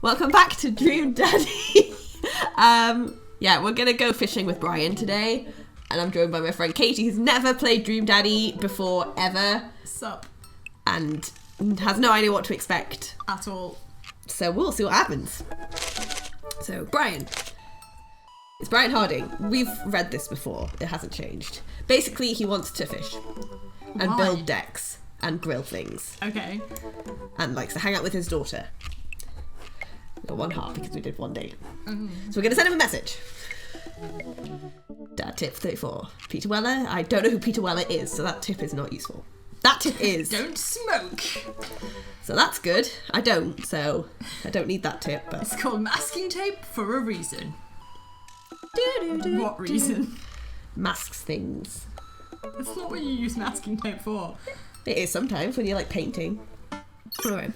Welcome back to Dream Daddy. Yeah, we're gonna go fishing with Brian today, and I'm joined by my friend Katie, who's never played Dream Daddy before ever. Sup? And has no idea what to expect At all. So we'll see what happens. So Brian. It's Brian Harding. We've read this before. It hasn't changed. Basically, he wants to fish and build decks and grill things. Okay. And likes to hang out with his daughter. Got one heart because we did one date. So we're going to send him a message. Dad tip 34. Peter Weller. I don't know who Peter Weller is, so that tip is not useful. That tip is... Don't smoke. So that's good. I don't, so I don't need that tip. But It's called masking tape for a reason. What reason? Masks things. That's not what you use masking tape for. It is sometimes when you're like painting. Alright.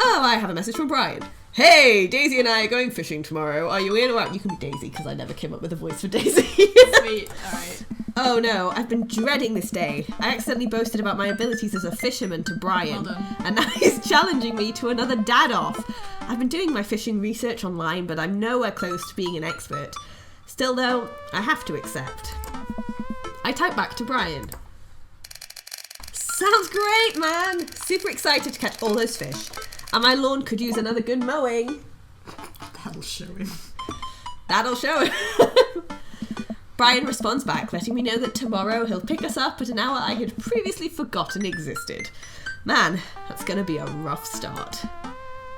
Oh, I have a message from Brian. Hey, Daisy and I are going fishing tomorrow. Are you in or out? You can be Daisy because I never came up with a voice for Daisy. Sweet, alright. Oh no, I've been dreading this day. I accidentally boasted about my abilities as a fisherman to Brian. Well done. And now he's challenging me to another dad-off. I've been doing my fishing research online, but I'm nowhere close to being an expert. Still though, I have to accept. I type back to Brian. Sounds great, man! Super excited to catch all those fish. And my lawn could use another good mowing. That'll show him. That'll show him. Brian responds back, letting me know that tomorrow he'll pick us up at an hour I had previously forgotten existed. Man, that's gonna be a rough start.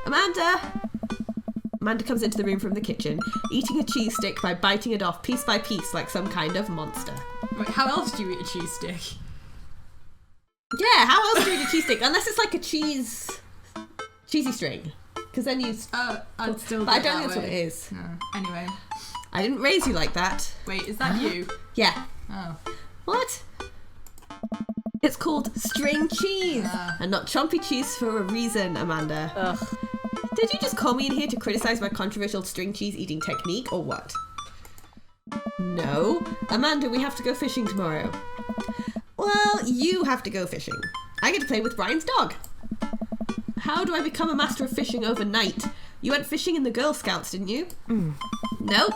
Amanda comes into the room from the kitchen, eating a cheese stick by biting it off piece by piece like some kind of monster. Wait, how else do you eat a cheese stick? Yeah, how else do you eat a cheese stick? Unless it's like a cheesy string. Because then you... I'd still. But I don't think that's what it is. No. Anyway. I didn't raise you like that. Wait, is that you? Yeah. Oh. What? It's called string cheese and not chompy cheese for a reason, Amanda. Ugh. Did you just call me in here to criticize my controversial string cheese eating technique or what? No. Amanda, we have to go fishing tomorrow. Well, you have to go fishing. I get to play with Brian's dog. How do I become a master of fishing overnight? You went fishing in the Girl Scouts, didn't you? No.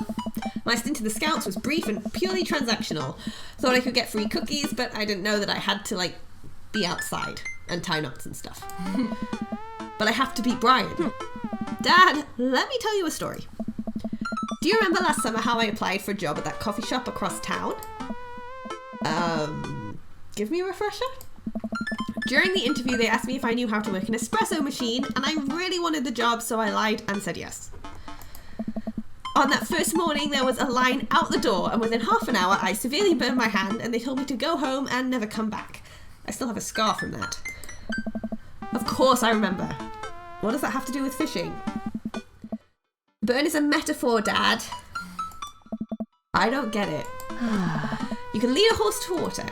My stint in the Scouts was brief and purely transactional. Thought I could get free cookies, but I didn't know that I had to, be outside and tie knots and stuff. But I have to beat Brian. Dad, let me tell you a story. Do you remember last summer how I applied for a job at that coffee shop across town? Give me a refresher? During the interview, they asked me if I knew how to work an espresso machine, and I really wanted the job, so I lied and said yes. On that first morning, there was a line out the door, and within half an hour, I severely burned my hand, and they told me to go home and never come back. I still have a scar from that. Of course I remember. What does that have to do with fishing? Burn is a metaphor, Dad. I don't get it. You can lead a horse to water.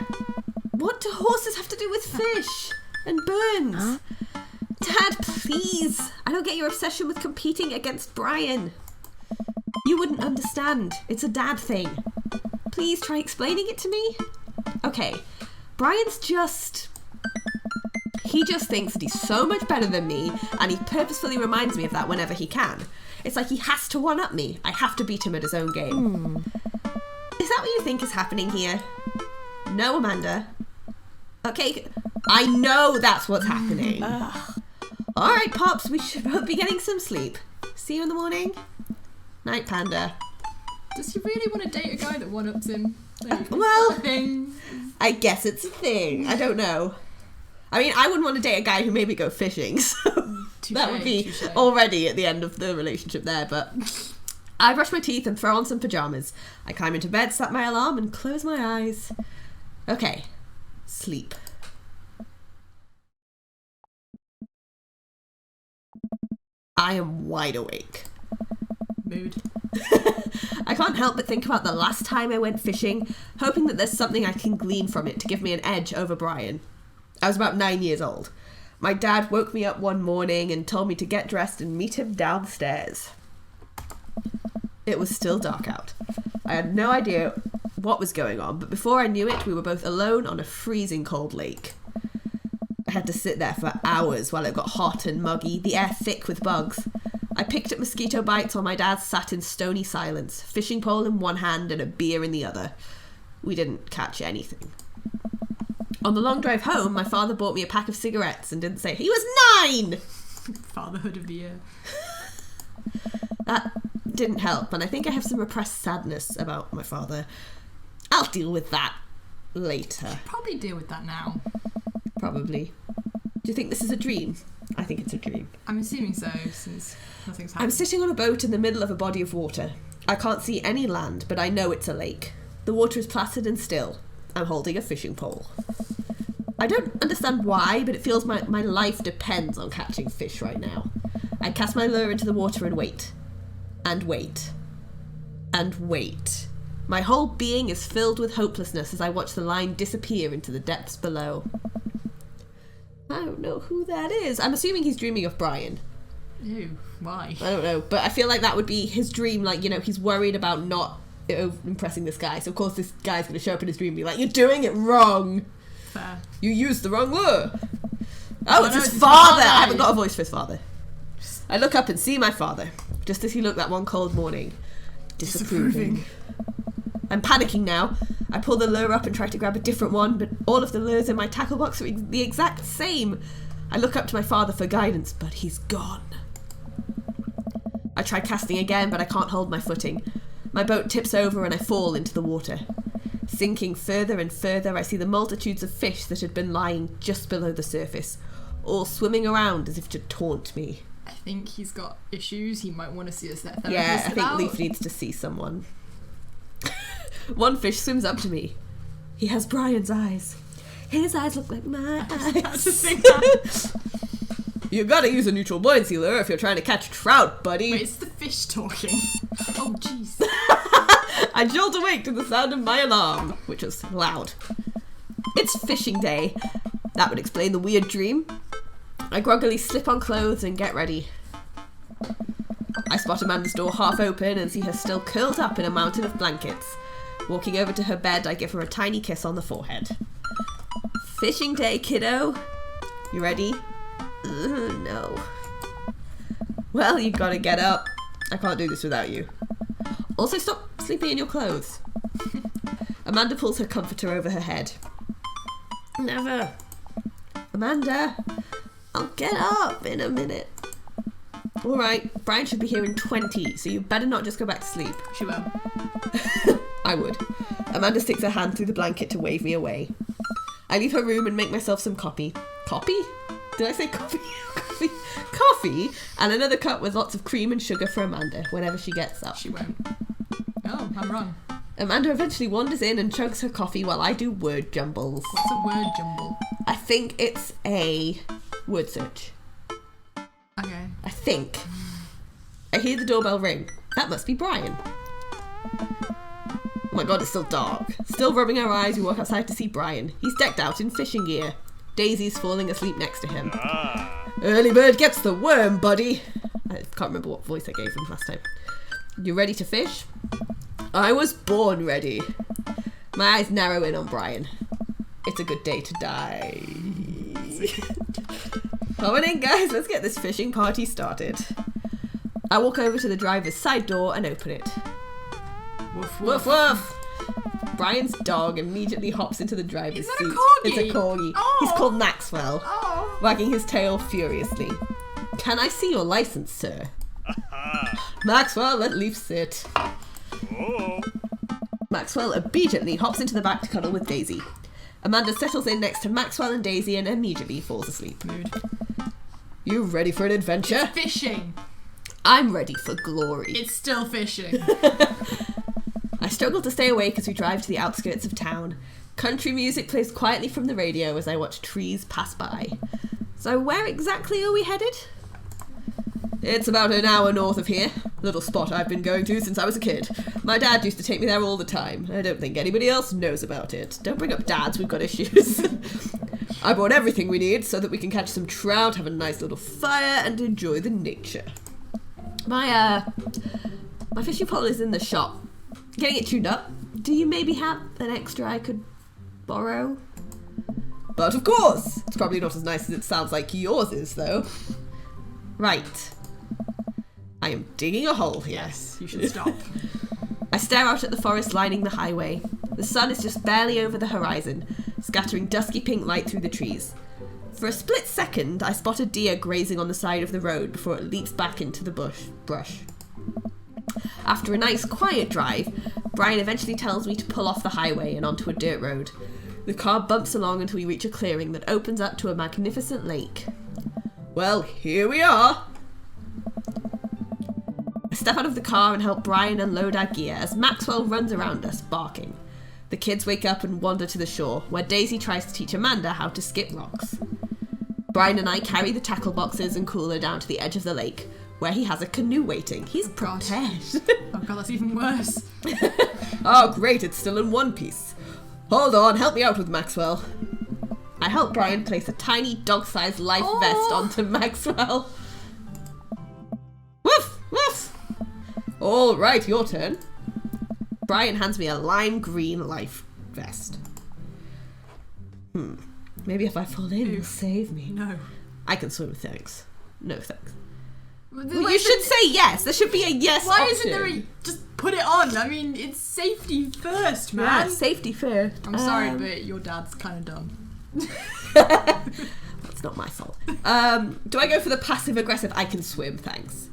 What do horses have to do with fish and burns? Huh? Dad, please. I don't get your obsession with competing against Brian. You wouldn't understand. It's a dad thing. Please try explaining it to me. Okay, Brian's he just thinks that he's so much better than me, and he purposefully reminds me of that whenever he can. It's like he has to one-up me. I have to beat him at his own game. Is that what you think is happening here? No, Amanda. Okay, I know that's what's happening. Alright, Pops, we should both be getting some sleep. See you in the morning. Night, Panda. Does he really want to date a guy that one-ups him? Well, a thing? I guess it's a thing. I don't know. I mean, I wouldn't want to date a guy who made me go fishing, so that would be already at the end of the relationship there, but I brush my teeth and throw on some pajamas. I climb into bed, set my alarm, and close my eyes. Okay, sleep. I am wide awake. Mood. I can't help but think about the last time I went fishing, hoping that there's something I can glean from it to give me an edge over Brian. I was about 9 years old. My dad woke me up one morning and told me to get dressed and meet him downstairs. It was still dark out. I had no idea what was going on, but before I knew it, we were both alone on a freezing cold lake. I had to sit there for hours while it got hot and muggy, the air thick with bugs. I picked up mosquito bites while my dad sat in stony silence, fishing pole in one hand and a beer in the other. We didn't catch anything. On the long drive home, my father bought me a pack of cigarettes and didn't say he was 9! Fatherhood of the year. That didn't help, and I think I have some repressed sadness about my father. I'll deal with that later. Probably deal with that now. Probably. Do you think this is a dream? I think it's a dream. I'm assuming so, since nothing's happened. I'm sitting on a boat in the middle of a body of water. I can't see any land, but I know it's a lake. The water is placid and still. I'm holding a fishing pole. I don't understand why, but it feels my life depends on catching fish right now. I cast my lure into the water and wait. And wait. And wait. My whole being is filled with hopelessness as I watch the line disappear into the depths below. I don't know who that is. I'm assuming he's dreaming of Brian. Ew, why? I don't know, but I feel like that would be his dream. Like, you know, he's worried about not impressing this guy. So, of course, this guy's going to show up in his dream and be like, you're doing it wrong. Fair. You used the wrong lure. Oh, it's his father. I haven't got a voice for his father. I look up and see my father, just as he looked that one cold morning. Disapproving. I'm panicking now. I pull the lure up and try to grab a different one, but all of the lures in my tackle box are the exact same. I look up to my father for guidance, but he's gone. I try casting again, but I can't hold my footing. My boat tips over and I fall into the water. Sinking further and further, I see the multitudes of fish that had been lying just below the surface, all swimming around as if to taunt me. I think he's got issues. He might want to see us there. Yeah, I think Leaf needs to see someone. One fish swims up to me. He has Brian's eyes. His eyes look like my eyes. That's the thing. You gotta use a neutral buoyancy lure if you're trying to catch trout, buddy. Wait, it's the fish talking. Oh, jeez. I jolt awake to the sound of my alarm, which was loud. It's fishing day. That would explain the weird dream. I groggily slip on clothes and get ready. I spot Amanda's door half open and see her still curled up in a mountain of blankets. Walking over to her bed, I give her a tiny kiss on the forehead. Fishing day, kiddo. You ready? No. Well, you gotta get up. I can't do this without you. Also, stop sleeping in your clothes. Amanda pulls her comforter over her head. Never. Amanda, I'll get up in a minute. Alright, Brian should be here in 20, so you better not just go back to sleep. She won't. I would. Amanda sticks her hand through the blanket to wave me away. I leave her room and make myself some coffee. Coffee? Did I say coffee? Coffee and another cup with lots of cream and sugar for Amanda whenever she gets up. She won't. Oh, I'm wrong. Amanda eventually wanders in and chugs her coffee while I do word jumbles. What's a word jumble? I think it's a word search. Okay. I think. I hear the doorbell ring. That must be Brian. Oh my god, it's still dark. Still rubbing our eyes, we walk outside to see Brian. He's decked out in fishing gear. Daisy's falling asleep next to him. Early bird gets the worm, buddy. I can't remember what voice I gave him last time. You ready to fish? I was born ready. My eyes narrow in on Brian. It's a good day to die. Come on in, guys. Let's get this fishing party started. I walk over to the driver's side door and open it. Woof, Woof, woof. Brian's dog immediately hops into the driver's seat. Is that a corgi? It's a corgi. Oh. He's called Maxwell, Oh. wagging his tail furiously. Can I see your license, sir? Maxwell, let Leaf sit. Oh. Maxwell obediently hops into the back to cuddle with Daisy. Amanda settles in next to Maxwell and Daisy and immediately falls asleep. Mood. You ready for an adventure? Fishing. I'm ready for glory. It's still fishing. I struggle to stay awake as we drive to the outskirts of town. Country music plays quietly from the radio as I watch trees pass by. So where exactly are we headed? It's about an hour north of here. Little spot I've been going to since I was a kid. My dad used to take me there all the time. I don't think anybody else knows about it. Don't bring up dads, we've got issues. I bought everything we need so that we can catch some trout, have a nice little fire, and enjoy the nature. My fishing pole is in the shop. Getting it tuned up. Do you maybe have an extra I could borrow? But of course, it's probably not as nice as it sounds like yours is, though. Right. I am digging a hole here. Yes, you should stop. I stare out at the forest lining the highway. The sun is just barely over the horizon, scattering dusky pink light through the trees. For a split second, I spot a deer grazing on the side of the road before it leaps back into the brush. After a nice quiet drive, Brian eventually tells me to pull off the highway and onto a dirt road. The car bumps along until we reach a clearing that opens up to a magnificent lake. Well, here we are. I step out of the car and help Brian unload our gear as Maxwell runs around us, barking. The kids wake up and wander to the shore, where Daisy tries to teach Amanda how to skip rocks. Brian and I carry the tackle boxes and cooler down to the edge of the lake, where he has a canoe waiting. He's prepared. Oh god, that's even worse. Oh great, it's still in one piece. Hold on, help me out with Maxwell. I help Brian place a tiny dog-sized life vest onto Maxwell. Woof! Woof! All right, your turn. Brian hands me a lime green life vest. Maybe if I fall in, you'll save me. No. I can swim, thanks. No thanks. Well, You should say yes. There should be a yes Why option. isn't there a... Just put it on. I mean, it's safety first, man. Yeah, safety first. I'm sorry, but your dad's kind of dumb. That's not my fault. Do I go for the passive-aggressive, I can swim, thanks?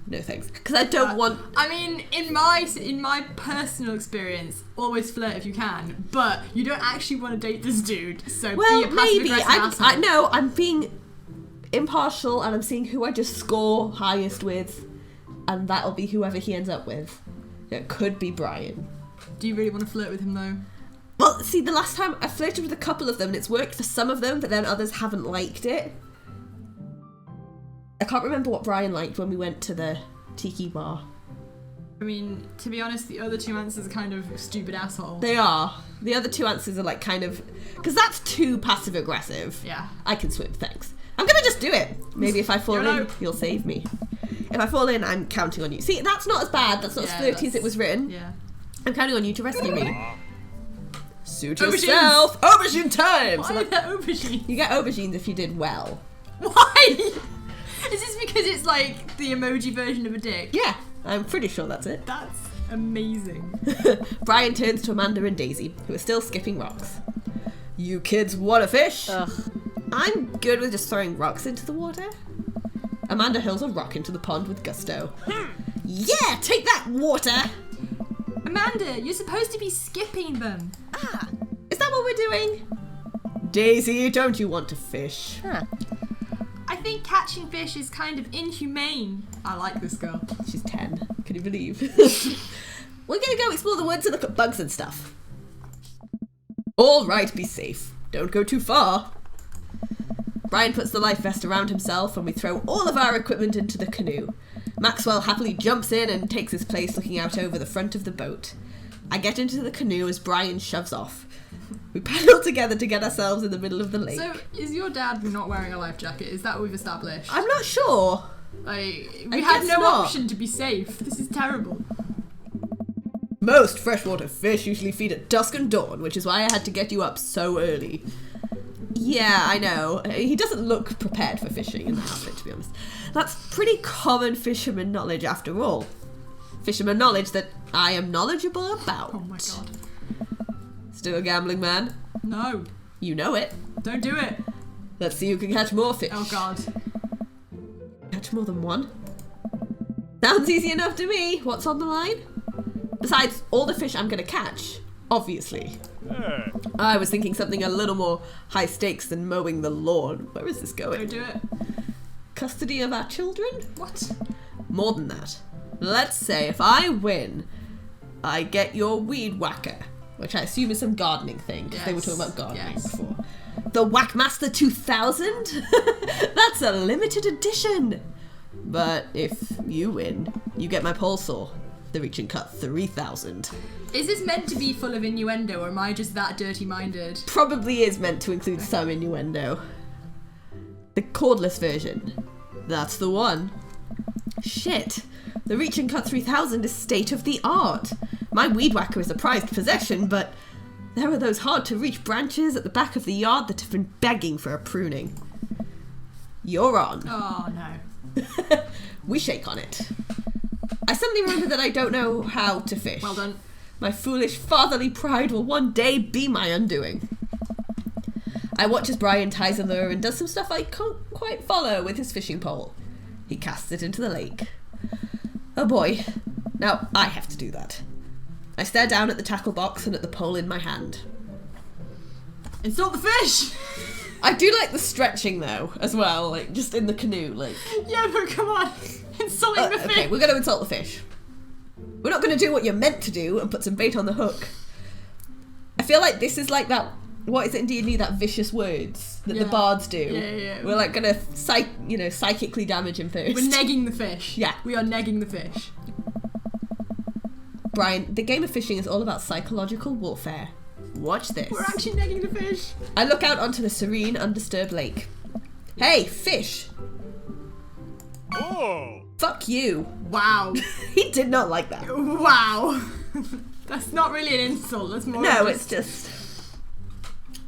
No thanks. Because I don't want... I mean, in my personal experience, always flirt if you can, but you don't actually want to date this dude, so Well, be a maybe. passive-aggressive asshole. No, I'm being impartial and I'm seeing who I just score highest with, and that'll be whoever he ends up with. It could be Brian. Do you really want to flirt with him, though? Well, see, the last time I flirted with a couple of them and it's worked for some of them, but then others haven't liked it. I can't remember what Brian liked when we went to the tiki bar. I mean, to be honest, the other two answers are kind of stupid asshole. They are. The other two answers are like kind of... Because that's too passive-aggressive. Yeah. I can swim, thanks. I'm going to just do it. Maybe if I fall YOLO. in, you'll save me. If I fall in, I'm counting on you. See, that's not as bad. That's not as flirty as it was written. Yeah. I'm counting on you to rescue me. Suit Aubergines. yourself. Aubergine time! Why So are there aubergines? you get aubergines if you did well. Why? Is this because it's like the emoji version of a dick? Yeah, I'm pretty sure that's it. That's amazing. Brian turns to Amanda and Daisy, who are still skipping rocks. You kids want a fish? I'm good with just throwing rocks into the water. Amanda hurls a rock into the pond with gusto. Yeah, take that, water! Amanda, you're supposed to be skipping them. Is that what we're doing? Daisy, don't you want to fish? I think catching fish is kind of inhumane. I like this girl. She's 10. Can you believe? We're gonna go explore the woods and look at bugs and stuff. All right, be safe. Don't go too far. Brian puts the life vest around himself and we throw all of our equipment into the canoe. Maxwell happily jumps in and takes his place looking out over the front of the boat. I get into the canoe as Brian shoves off. We paddle together to get ourselves in the middle of the lake. So, is your dad not wearing a life jacket? Is that what we've established? I'm not sure. Like, I we had guess no not. option to be safe. This is terrible. Most freshwater fish usually feed at dusk and dawn, which is why I had to get you up so early. Yeah, I know. He doesn't look prepared for fishing in the outfit, to be honest. That's pretty common fisherman knowledge after all. Fisherman knowledge that I am knowledgeable about. Oh my god. Still a gambling man? No. You know it. Don't do it. Let's see who can catch more fish. Oh god. Catch more than one? Sounds easy enough to me. What's on the line? Besides, all the fish I'm going to catch, obviously. I was thinking something a little more high stakes than mowing the lawn. Where is this going? Don't do it. Custody of our children? What? More than that. Let's say if I win, I get your weed whacker, which I assume is some gardening thing, because they were talking about gardening before. The Whackmaster 2000? That's a limited edition! But if you win, you get my pole saw, the Reach and Cut 3000. Is this meant to be full of innuendo, or am I just that dirty-minded? Probably is meant to include some innuendo. The cordless version. That's the one. Shit. The Reach and Cut 3000 is state of the art. My weed whacker is a prized possession, but There are those hard-to-reach branches at the back of the yard that have been begging for a pruning. You're on. Oh, no. We shake on it. I suddenly remember that I don't know how to fish. Well done. My foolish fatherly pride will one day be my undoing. I watch as Brian ties a lure and does some stuff I can't quite follow with his fishing pole. He casts it into the lake. Oh boy. Now I have to do that. I stare down at the tackle box and at the pole in my hand. Insult the fish! I do like the stretching though, as well, like just in the canoe, like. Yeah, but come on. Insulting the fish. Okay, we're going to insult the fish. We're not going to do what you're meant to do and put some bait on the hook. I feel like this is like that, what is it in D&D, that vicious words that the bards do. Yeah. We're like going to psychically damage him first. We're negging the fish. Yeah. We are negging the fish. Brian, the game of fishing is all about psychological warfare. Watch this. We're actually negging the fish. I look out onto the serene, undisturbed lake. Hey, fish! Oh! Fuck you. Wow. He did not like that. Wow. That's not really an insult. That's more. No, it's just.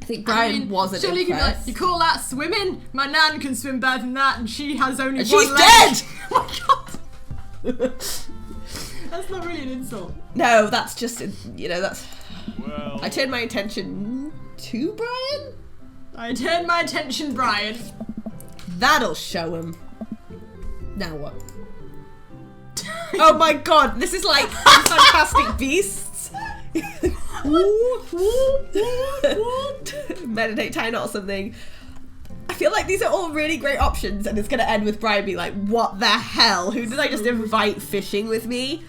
I think Brian wasn't surely you could be like, impressed. you call that swimming? My nan can swim better than that, and she has only And one she's leg. dead! Oh my god. That's not really an insult. No, that's just, that's. Well... I turned my attention to Brian? I turned my attention, Brian. That'll show him. Now what? Oh my god, this is like Fantastic Beasts. Meditate Time or something. I feel like these are all really great options, and it's going to end with Brian being like, what the hell? Who did I just invite fishing with me?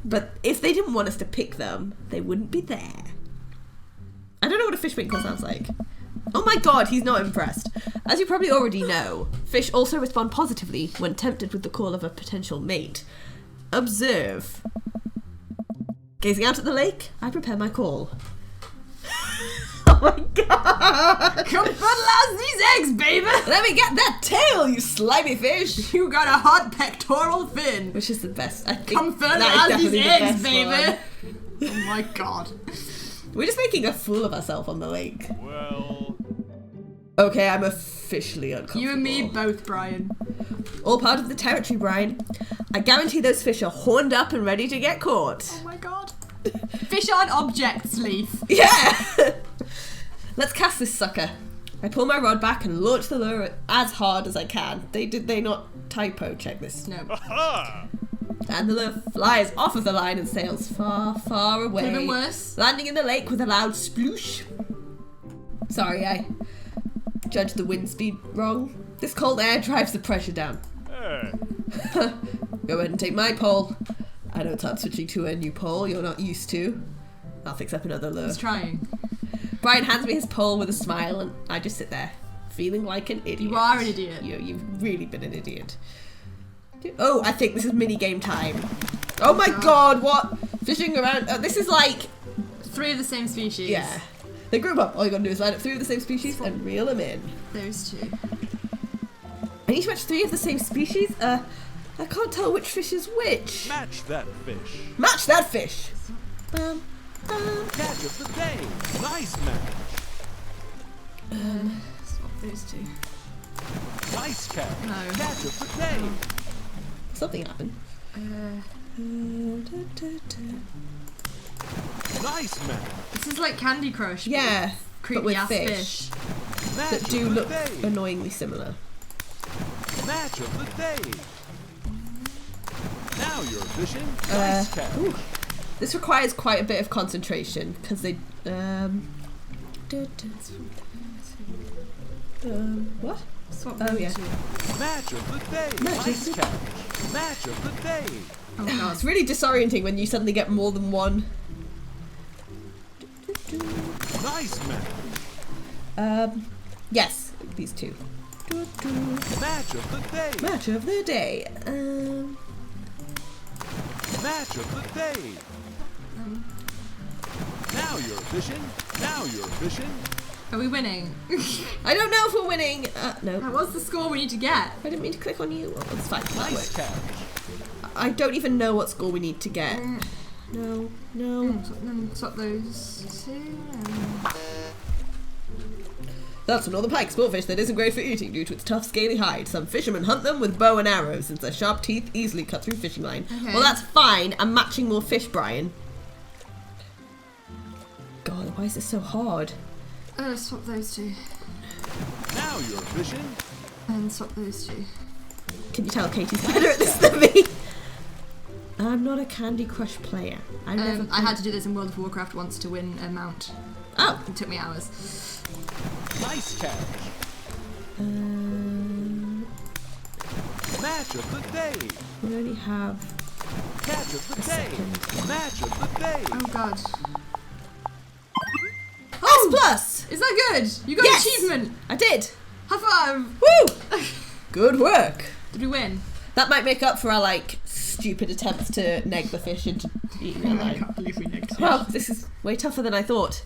But if they didn't want us to pick them, they wouldn't be there. I don't know what a fish winkle sounds like. Oh my god, he's not impressed. As you probably already know, fish also respond positively when tempted with the call of a potential mate. Observe. Gazing out at the lake, I prepare my call. Oh my god! Come fertilize these eggs, baby! Let me get that tail, you slimy fish! You got a hot pectoral fin! Which is the best. I think Come that is fertilize these definitely the eggs, best baby! one. Oh my god. We're just making a fool of ourselves on the lake. Well... Okay, I'm officially uncomfortable. You and me both, Brian. All part of the territory, Brian. I guarantee those fish are horned up and ready to get caught. Oh my god. Fish aren't objects, Leaf. Yeah! Let's cast this sucker. I pull my rod back and launch the lure as hard as I can. Did they not typo check this? No. Aha! And the lure flies off of the line and sails far, far away. Could have been worse. Landing in the lake with a loud sploosh. Sorry, I judged the wind speed wrong. This cold air drives the pressure down. Hey. Go ahead and take my pole. I know it's hard switching to a new pole you're not used to. I'll fix up another lure. I was trying. Brian hands me his pole with a smile and I just sit there, feeling like an idiot. You are an idiot. You've really been an idiot. Oh, I think this is mini game time. Oh my god, what? Fishing around. Oh, this is like... 3 of the same species. Yeah. They group up. All you gotta do is line up 3 of the same species and reel them in. Those 2. I need to match 3 of the same species? I can't tell which fish is which. Match that fish. Match that fish! Catch of the day. Nice match. Swap those 2. Nice catch. No. Catch of the day. Something happened. Nice match. This is like Candy Crush. Yeah, Creepy but with ass fish. Match That of do the look day. annoyingly similar. Match of the day. Now you're fishing. Nice catch. Ooh. This requires quite a bit of concentration because they. What? Swap Oh, those yeah. 2. Match of the day. Match Nice of the- catch. Match of the day. Oh god. It's really disorienting when you suddenly get more than one. Nice match. Yes, these 2. Match of the day. Match of the day. Match of the day. Now you're fishing. Now you're fishing. Are we winning? I don't know if we're winning. No. What's the score we need to get? I didn't mean to click on you. Well, it's fine. That Nice works. catch. I don't even know what score we need to get. No, no. Swap those two. That's another pike sportfish that isn't great for eating due to its tough, scaly hide. Some fishermen hunt them with bow and arrows since their sharp teeth easily cut through fishing line. Okay. Well, that's fine. I'm matching more fish, Brian. God, why is this so hard? Swap those two. Now you're fishing. And swap those two. Can you tell Katie's better at this than me? I'm not a Candy Crush player. I had to do this in World of Warcraft once to win a mount. Oh. It took me hours. Nice catch. Match of the day. We only have Catch of the a day. second. Match of the day. Oh god. S plus! Is that good? You got Yes! an achievement! I did! High five! Woo! Good work! Did we win? That might make up for our, like, stupid attempts to neg the fish into eating their line. believe we negged Well, this is way tougher than I thought.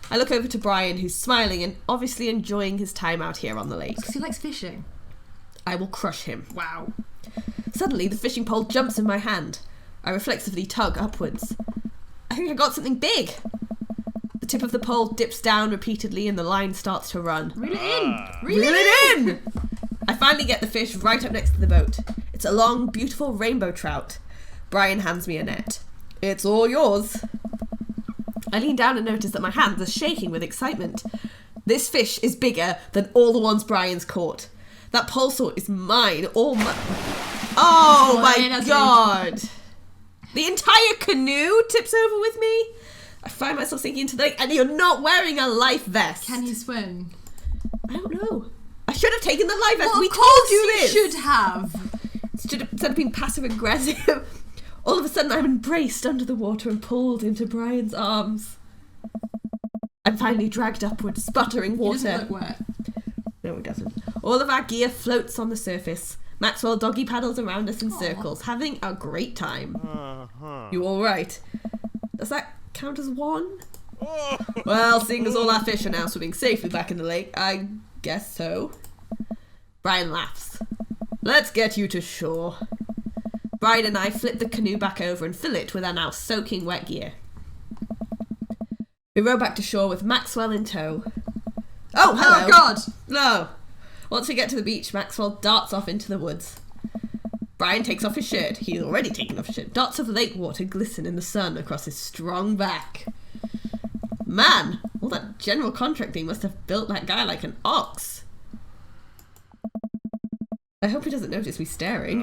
I look over to Brian, who's smiling and obviously enjoying his time out here on the lake. Because he likes fishing. I will crush him. Wow. Suddenly, the fishing pole jumps in my hand. I reflexively tug upwards. I think I got something big. The tip of the pole dips down repeatedly and the line starts to run. Reel it in! Reel it in! I finally get the fish right up next to the boat. It's a long, beautiful rainbow trout. Brian hands me a net. It's all yours. I lean down and notice that my hands are shaking with excitement. This fish is bigger than all the ones Brian's caught. That pole saw is mine. All my... Oh my god! The entire canoe tips over with me. I find myself sinking into the lake, and you're not wearing a life vest. Can you swim? I don't know. I should have taken the life vest. Well, We of told course you this. should have. Instead of being passive aggressive, all of a sudden I'm embraced under the water and pulled into Brian's arms. I'm finally dragged upwards, sputtering He water. doesn't look wet. No, it doesn't. All of our gear floats on the surface. Maxwell doggy paddles around us in circles, having a great time. You all right? Does that count as one? Well, seeing as all our fish are now swimming safely back in the lake, I guess so. Brian laughs. Let's get you to shore. Brian and I flip the canoe back over and fill it with our now soaking wet gear. We row back to shore with Maxwell in tow. Oh, hello! Oh god! No. Once we get to the beach, Maxwell darts off into the woods. Brian takes off his shirt. He's already taken off his shirt. Dots of lake water glisten in the sun across his strong back. Man, all that general contracting must have built that guy like an ox. I hope he doesn't notice me staring.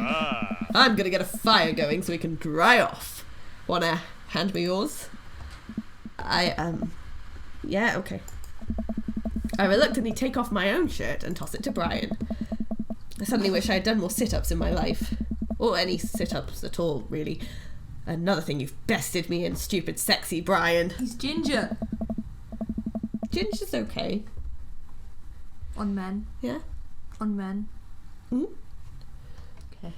I'm gonna get a fire going so we can dry off. Wanna hand me yours? Yeah, okay. I reluctantly take off my own shirt and toss it to Brian. I suddenly wish I had done more sit-ups in my life. Or any sit-ups at all, really. Another thing you've bested me in, stupid sexy Brian. He's ginger. Ginger's okay. On men. Yeah? On men. Okay.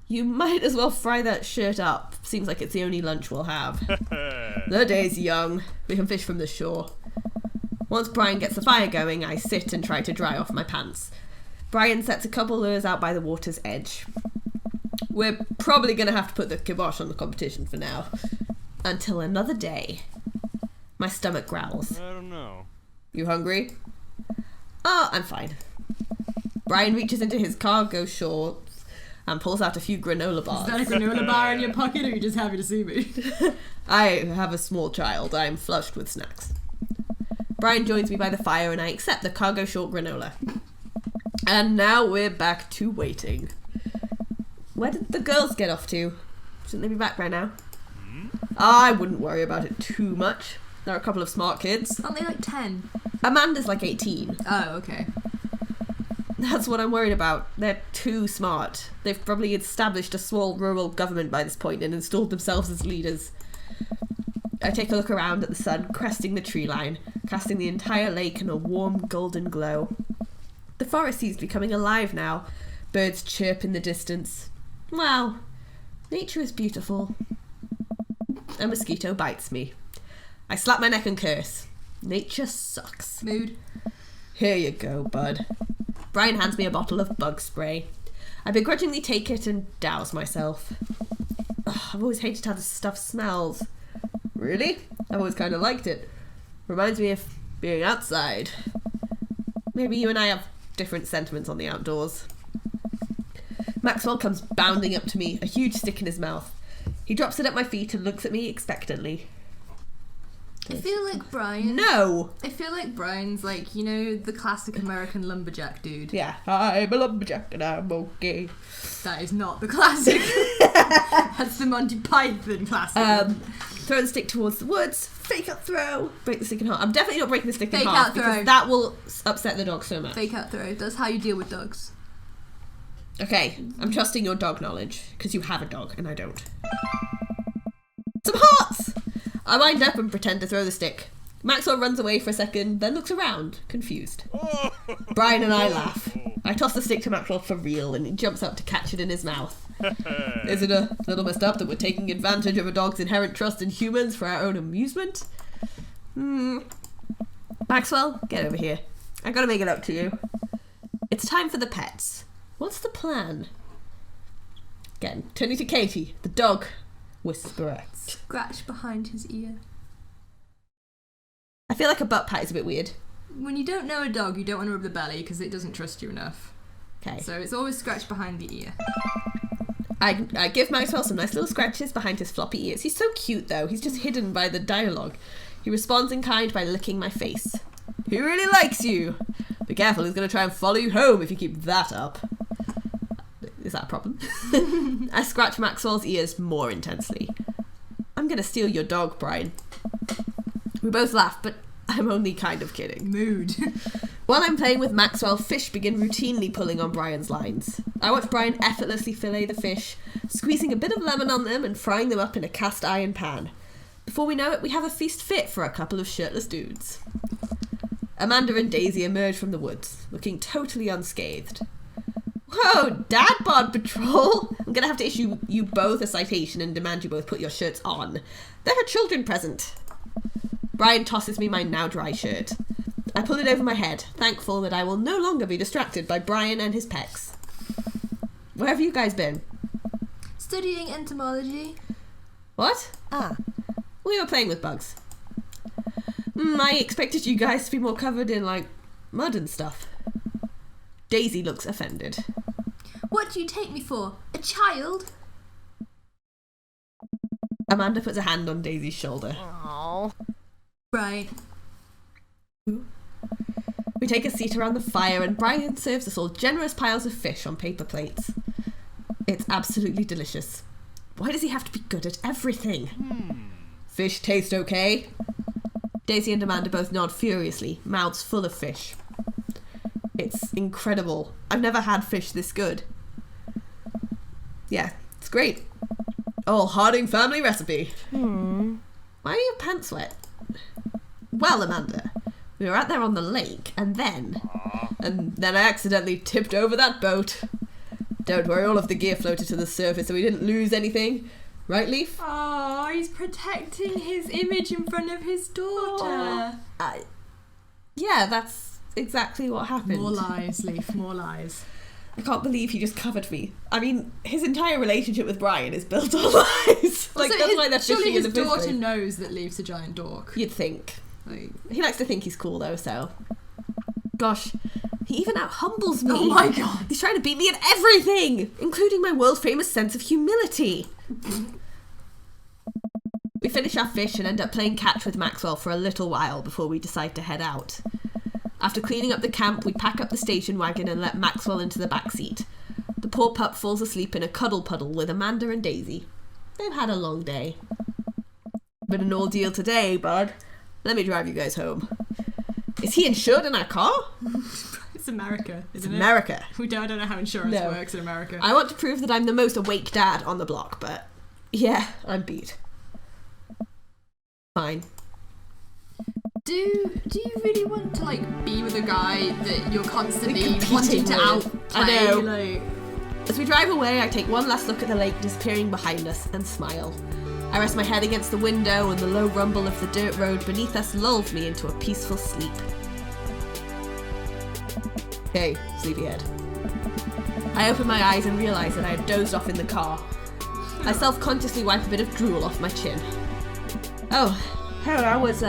You might as well fry that shirt up. Seems like it's the only lunch we'll have. The day's young. We can fish from the shore. Once Brian gets the fire going, I sit and try to dry off my pants. Brian sets a couple lures out by the water's edge. We're probably going to have to put the kibosh on the competition for now. Until another day. My stomach growls. I don't know. You hungry? Oh, I'm fine. Brian reaches into his cargo shorts and pulls out a few granola bars. Is that a granola bar in your pocket, or are you just happy to see me? I have a small child. I'm flushed with snacks. Brian joins me by the fire and I accept the cargo short granola. And now we're back to waiting. Where did the girls get off to? Shouldn't they be back by now? I wouldn't worry about it too much. They're a couple of smart kids. Aren't they like 10? Amanda's like 18. Oh, okay. That's what I'm worried about. They're too smart. They've probably established a small rural government by this point and installed themselves as leaders. I take a look around at the sun cresting the tree line, casting the entire lake in a warm golden glow. The forest seems becoming alive now. Birds chirp in the distance. Wow, nature is beautiful. A mosquito bites me. I slap my neck and curse. Nature sucks. Mood. Here you go, bud. Brian hands me a bottle of bug spray. I begrudgingly take it and douse myself. I've always hated how this stuff smells. Really? I've always kind of liked it. Reminds me of being outside. Maybe you and I have different sentiments on the outdoors. Maxwell comes bounding up to me, a huge stick in his mouth. He drops it at my feet and looks at me expectantly. I feel like Brian. No! I feel like Brian's like, you know, the classic American lumberjack dude. Yeah. I'm a lumberjack and I'm okay. That is not the classic. That's the Monty Python classic. Throw the stick towards the woods, fake out throw, break the stick in half. I'm definitely not breaking the stick in Fake half out because throw. that will upset the dog so much. Fake out throw. That's how you deal with dogs. Okay, I'm trusting your dog knowledge because you have a dog and I don't. Some hearts! I wind up and pretend to throw the stick. Maxwell runs away for a second, then looks around, confused. Brian and I laugh. I toss the stick to Maxwell for real and he jumps up to catch it in his mouth. Is it a little messed up that we're taking advantage of a dog's inherent trust in humans for our own amusement? Maxwell, get over here. I gotta make it up to you. It's time for the pets. What's the plan? Again, turning to Katie, the dog whisperer. Scratch behind his ear. I feel like a butt pat is a bit weird. When you don't know a dog, you don't want to rub the belly because it doesn't trust you enough. Okay. So it's always scratch behind the ear. I give Maxwell some nice little scratches behind his floppy ears. He's so cute though. He's just hidden by the dialogue. He responds in kind by licking my face. He really likes you. Be careful, he's going to try and follow you home if you keep that up. Is that a problem? I scratch Maxwell's ears more intensely. I'm going to steal your dog, Brian. We both laugh, but I'm only kind of kidding. Mood. While I'm playing with Maxwell, fish begin routinely pulling on Brian's lines. I watch Brian effortlessly fillet the fish, squeezing a bit of lemon on them and frying them up in a cast iron pan. Before we know it, we have a feast fit for a couple of shirtless dudes. Amanda and Daisy emerge from the woods, looking totally unscathed. Whoa, Dad Bod Patrol! I'm gonna have to issue you both a citation and demand you both put your shirts on. They're a children present. Brian tosses me my now dry shirt. I pull it over my head, thankful that I will no longer be distracted by Brian and his pecs. Where have you guys been? Studying entomology. What? We were playing with bugs. I expected you guys to be more covered in, like, mud and stuff. Daisy looks offended. What do you take me for? A child? Amanda puts a hand on Daisy's shoulder. Aww. Right. We take a seat around the fire and Brian serves us all generous piles of fish on paper plates. It's absolutely delicious. Why does he have to be good at everything? Fish taste okay? Daisy and Amanda both nod furiously, mouths full of fish. It's incredible. I've never had fish this good. Yeah, it's great. Oh, Harding family recipe. Why are your pants wet? Well, Amanda, we were out there on the lake, and then I accidentally tipped over that boat. Don't worry, all of the gear floated to the surface, so we didn't lose anything. Right, Leaf? Oh, he's protecting his image in front of his daughter. Yeah, that's exactly what happened. More lies, Leaf, more lies. I can't believe he just covered me. I mean, his entire relationship with Brian is built on lies. Like, Also, that's why they're surely fishing in the his first daughter place. knows that Leaf's a giant dork. You'd think. Like, He likes to think he's cool, though, so... Gosh, he even out-humbles me. oh my god. He's trying to beat me at everything, including my world-famous sense of humility. We finish our fish and end up playing catch with Maxwell for a little while before we decide to head out. After cleaning up the camp, we pack up the station wagon and let Maxwell into the back seat. The poor pup falls asleep in a cuddle puddle with Amanda and Daisy. They've had a long day. Been an ordeal today, bud. Let me drive you guys home. Is he insured in our car? It's America, isn't it? America. I don't know how insurance No. works in America. I want to prove that I'm the most awake dad on the block, but yeah, I'm beat. Fine. Do you really want to like be with a guy that you're constantly Competing wanting to with. outplay? I know. Like, As we drive away, I take one last look at the lake disappearing behind us and smile. I rest my head against the window and the low rumble of the dirt road beneath us lulls me into a peaceful sleep. Hey, sleepyhead. I open my eyes and realise that I had dozed off in the car. I self-consciously wipe a bit of drool off my chin. Oh, I was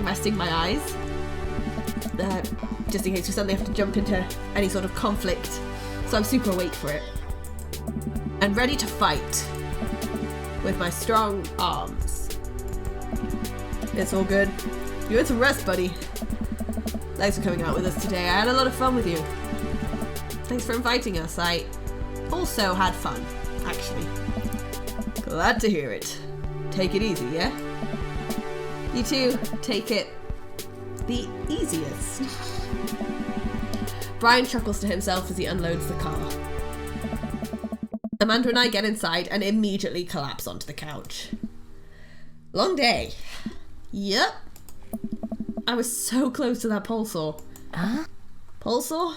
resting my eyes. Just in case we suddenly have to jump into any sort of conflict. So I'm super awake for it. And ready to fight. With my strong arms. It's all good. You had some rest, buddy. Thanks for coming out with us today. I had a lot of fun with you. Thanks for inviting us. I also had fun, actually. Glad to hear it. Take it easy, yeah? You two, take it the easiest. Brian chuckles to himself as he unloads the car. Amanda and I get inside and immediately collapse onto the couch. Long day. Yep. I was so close to that pole saw. Huh? Pole saw?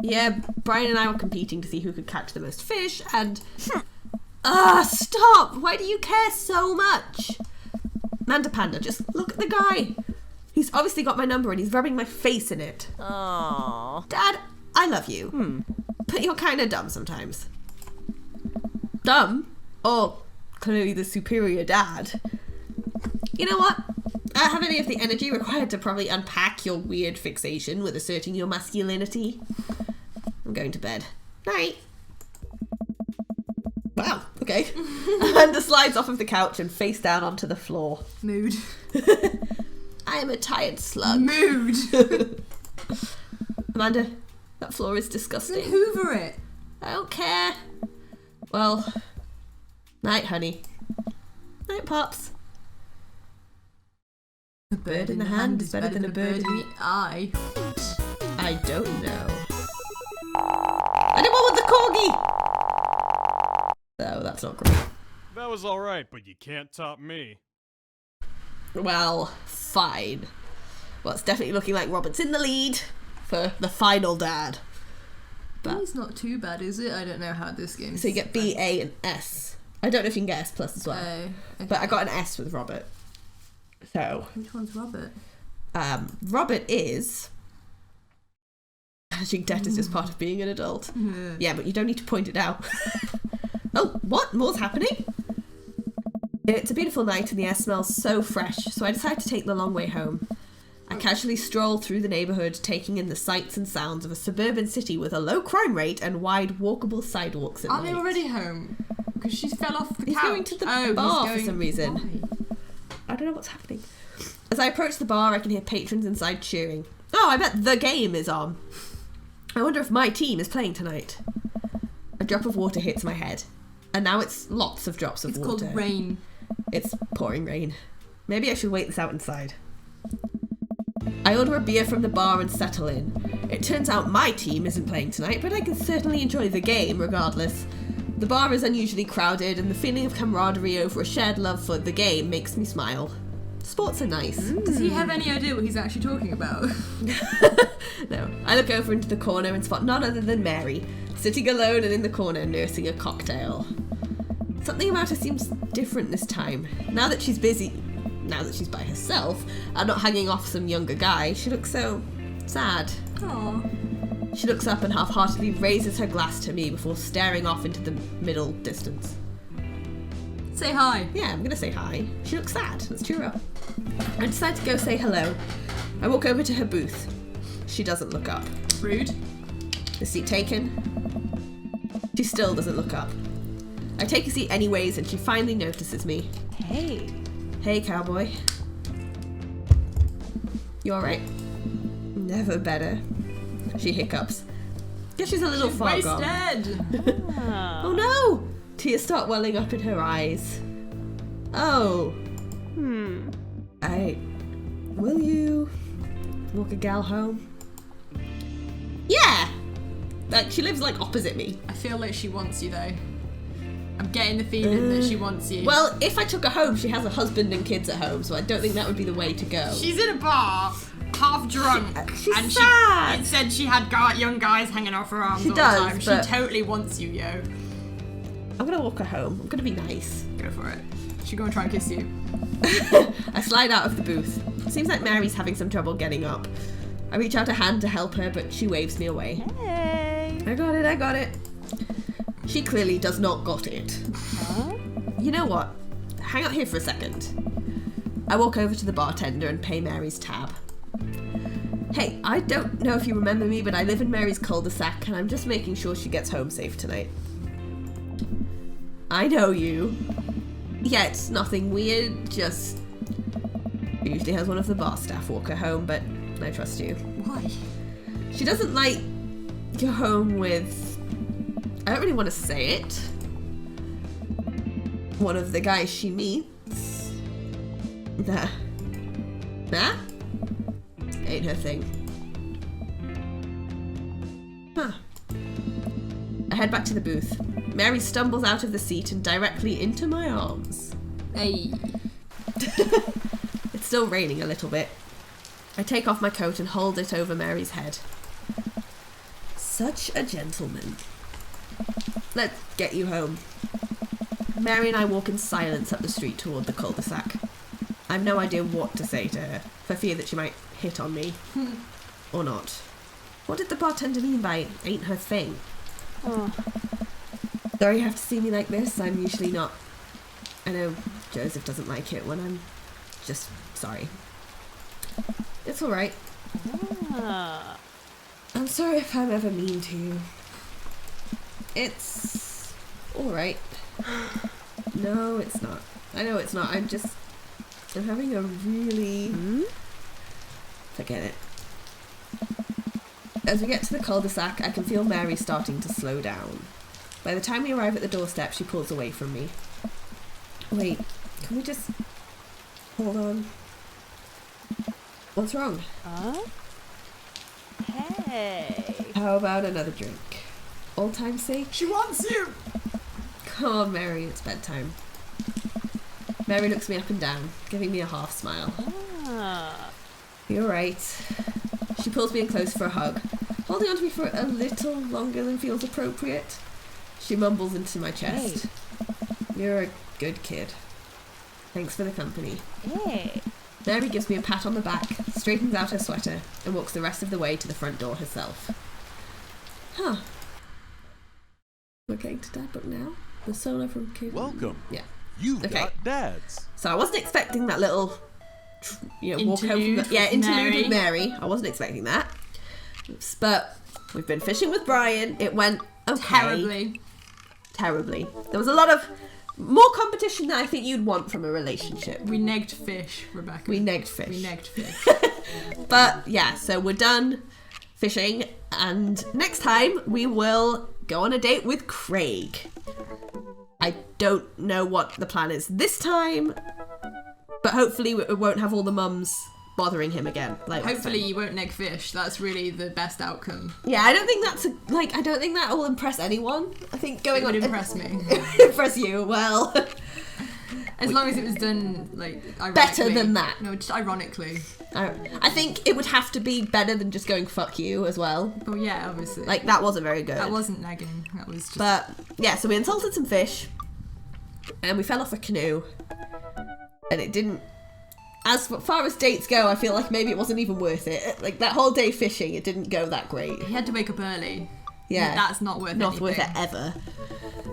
Yeah, Brian and I were competing to see who could catch the most fish and... stop! Why do you care so much? Manda Panda, just look at the guy. He's obviously got my number and he's rubbing my face in it. Aww. Dad, I love you. But you're kind of dumb sometimes. Dumb? Or clearly the superior dad. You know what? I don't have any of the energy required to probably unpack your weird fixation with asserting your masculinity. I'm going to bed. Night. Wow, okay. Amanda slides off of the couch and face down onto the floor. Mood. I am a tired slug. Mood. Amanda, that floor is disgusting. Hoover it. I don't care. Well, night, honey. Night, Pops. A bird in the hand is better than a bird in the eye. I don't know. Anyone with the corgi? Oh, that's not great. That was alright, but you can't top me. Well, fine. Well, it's definitely looking like Robert's in the lead for the final dad. But It's not too bad, is it? I don't know how this game. so you get B, A, and S. I don't know if you can get S plus as well. Okay. But I got an S with Robert. So, Which one's Robert? Robert is... Managing debt is just part of being an adult. Yeah, but you don't need to point it out. Oh, what? More's happening? It's a beautiful night and the air smells so fresh, so I decide to take the long way home. I casually stroll through the neighbourhood, taking in the sights and sounds of a suburban city with a low crime rate and wide walkable sidewalks at Are night. they already home? Because she fell off the He's couch. going to the he's bar for going- some reason. Why? I don't know what's happening. As I approach the bar, I can hear patrons inside cheering. Oh, I bet the game is on. I wonder if my team is playing tonight. A drop of water hits my head. And now it's lots of drops of It's water. called rain. It's pouring rain. Maybe I should wait this out inside. I order a beer from the bar and settle in. It turns out my team isn't playing tonight, but I can certainly enjoy the game regardless. The bar is unusually crowded, and the feeling of camaraderie over a shared love for the game makes me smile. Sports are nice. Does he have any idea what he's actually talking about? No. I look over into the corner and spot none other than Mary, sitting alone and in the corner nursing a cocktail. Something about her seems different this time. Now that she's by herself, and not hanging off some younger guy, she looks so sad. Aww. She looks up and half-heartedly raises her glass to me before staring off into the middle distance. Say hi. Yeah, I'm gonna say hi. She looks sad. Let's cheer her up. I decide to go say hello. I walk over to her booth. She doesn't look up. Rude. The seat taken. She still doesn't look up. I take a seat anyways, and she finally notices me. Hey. Hey, cowboy. You alright? Never better. She hiccups. Guess she's a little far gone. Wasted. Oh no! Tears start welling up in her eyes. Oh. Will you walk a gal home? Yeah! Like, she lives, like, opposite me. I feel like she wants you though. I'm getting the feeling that she wants you. Well, if I took her home, she has a husband and kids at home, so I don't think that would be the way to go. She's in a bar, half drunk, She's and sad. it said she had young guys hanging off her arms She all does, the time. She but- totally wants you, yo. I'm gonna walk her home. I'm gonna be nice. Go for it. She's gonna try and kiss you. I slide out of the booth. Seems like Mary's having some trouble getting up. I reach out a hand to help her, but she waves me away. Hey. I got it. She clearly does not got it. Huh? You know what? Hang out here for a second. I walk over to the bartender and pay Mary's tab. Hey, I don't know if you remember me, but I live in Mary's cul-de-sac and I'm just making sure she gets home safe tonight. I know you. Yeah, it's nothing weird, just... I usually has one of the bar staff walk her home, but I trust you. Why? She doesn't like go home with... I don't really want to say it. One of the guys she meets. Nah? Ain't her thing. Huh. I head back to the booth. Mary stumbles out of the seat and directly into my arms. Hey. It's still raining a little bit. I take off my coat and hold it over Mary's head. Such a gentleman. Let's get you home. Mary and I walk in silence up the street toward the cul-de-sac. I've no idea what to say to her, for fear that she might hit on me. Or not. What did the bartender mean by ain't her thing? Oh. Sorry you have to see me like this, I'm usually not. I know Joseph doesn't like it when I'm just sorry. It's alright. Ah. I'm sorry if I'm ever mean to you. It's alright. No, it's not. I know it's not. I'm having a really... Forget it. As we get to the cul-de-sac, I can feel Mary starting to slow down. By the time we arrive at the doorstep, she pulls away from me. Wait, can we just... Hold on. What's wrong? Huh? Hey. How about another drink? Old time's sake? She wants you! Come on, Mary, it's bedtime. Mary looks me up and down, giving me a half smile. Ah. You're right. She pulls me in close for a hug, holding on to me for a little longer than feels appropriate. She mumbles into my chest. You're a good kid. Thanks for the company. Hey. Mary gives me a pat on the back, straightens out her sweater, and walks the rest of the way to the front door herself. Huh. We're getting to Dad Book now? The solo from Kid. Welcome. Yeah. You've Okay. got dads. So I wasn't expecting that little, walk home from Interlude the, with interlude with Mary. Mary. I wasn't expecting that. Oops. But we've been fishing with Brian. It went okay. Terribly. There was a lot of more competition than I think you'd want from a relationship. We negged fish, Rebecca. We negged fish. We negged fish. But yeah, so we're done fishing, and next time we will go on a date with Craig. I don't know what the plan is this time, but hopefully it won't have all the mums bothering him again. Like Hopefully you won't neg fish. That's really the best outcome. yeah, I don't think that's I don't think that will impress anyone. I think going It would on impress me. impress you. Well, As long as it was done, like, ironically. Better than that. No, just ironically. I think it would have to be better than just going fuck you as well. Well, yeah, obviously. Like that wasn't very good. That wasn't negging. That was just... But yeah, so we insulted some fish, and we fell off a canoe, and it didn't. As far as dates go, I feel like maybe it wasn't even worth it. Like that whole day fishing, it didn't go that great. He had to wake up early. Yeah, That's not worth not anything. worth it ever.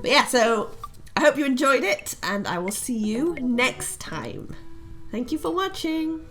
But yeah, so I hope you enjoyed it, and I will see you next time. Thank you for watching.